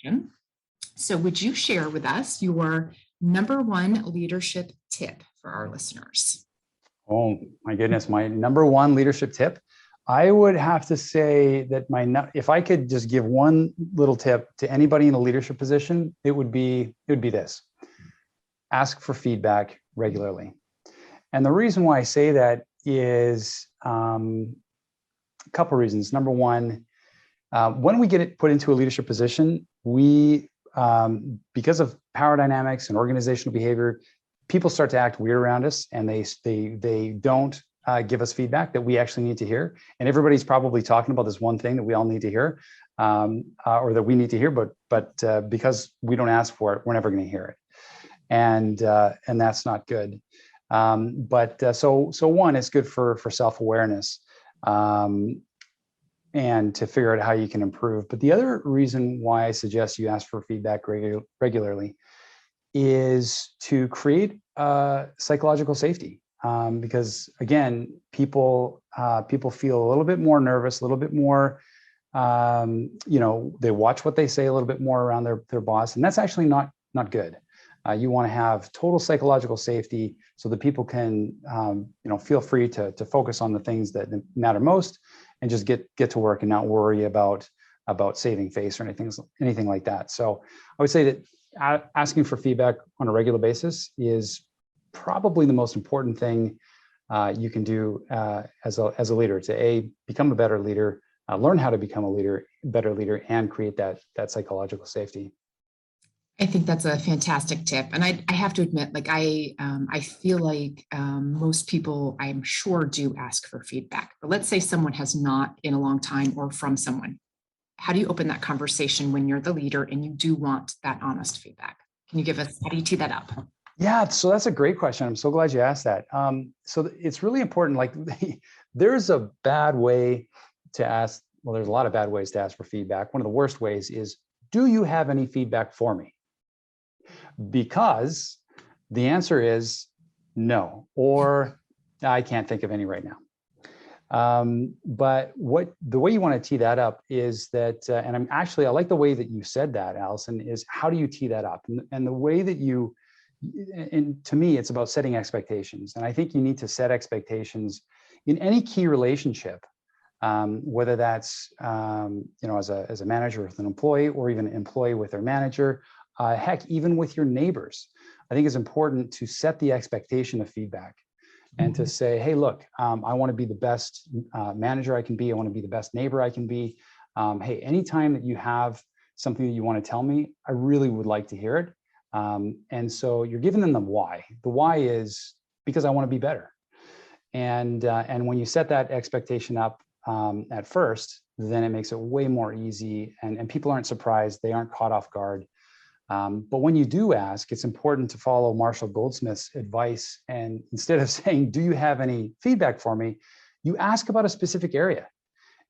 question. So would you share with us your number one leadership tip for our listeners? Oh my goodness, my number one leadership tip. I would have to say that if I could just give one little tip to anybody in a leadership position, it would be this: ask for feedback regularly. And the reason why I say that is a couple of reasons. Number one, when we get put into a leadership position, because of power dynamics and organizational behavior, people start to act weird around us, and they don't give us feedback that we actually need to hear. And everybody's probably talking about this one thing that we all need to hear, or that we need to hear, but because we don't ask for it, we're never going to hear it, and that's not good. So one, it's good for self-awareness, and to figure out how you can improve. But the other reason why I suggest you ask for feedback regularly is to create psychological safety. Because again, people feel a little bit more nervous, a little bit more, they watch what they say a little bit more around their boss, and that's actually not good. You want to have total psychological safety so that people can, feel free to focus on the things that matter most, and just get to work and not worry about saving face or anything like that. So I would say that asking for feedback on a regular basis is probably the most important thing you can do as a leader, to become a better leader, learn how to become a better leader, and create that psychological safety. I think that's a fantastic tip. And I have to admit, like I feel like most people, I'm sure, do ask for feedback. But let's say someone has not in a long time, or from someone. How do you open that conversation when you're the leader and you do want that honest feedback? Can you how do you tee that up? Yeah, so that's a great question. I'm so glad you asked that. So it's really important. Like, there's a bad way to ask. Well, there's a lot of bad ways to ask for feedback. One of the worst ways is, do you have any feedback for me? Because the answer is no, or I can't think of any right now. But the way you want to tee that up is that, and I like the way that you said that, Allison, is how do you tee that up? And the way that and to me, it's about setting expectations. And I think you need to set expectations in any key relationship, whether that's, as a manager with an employee, or even an employee with their manager, heck, even with your neighbors. I think it's important to set the expectation of feedback, and to say, hey, look, I want to be the best manager I can be. I want to be the best neighbor I can be. Hey, anytime that you have something that you want to tell me, I really would like to hear it. And so you're giving them the why. The why is because I want to be better. And when you set that expectation up at first, then it makes it way more easy, and people aren't surprised. They aren't caught off guard. But when you do ask, it's important to follow Marshall Goldsmith's advice. And instead of saying, do you have any feedback for me? You ask about a specific area,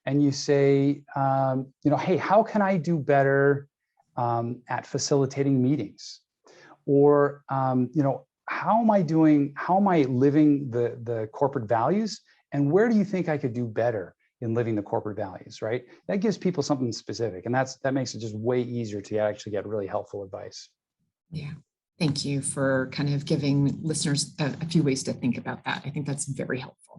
and you say, hey, how can I do better at facilitating meetings? Or, how am I living the corporate values? And where do you think I could do better in living the corporate values, right? That gives people something specific, and that makes it just way easier to actually get really helpful advice. Yeah. Thank you for kind of giving listeners a few ways to think about that. I think that's very helpful.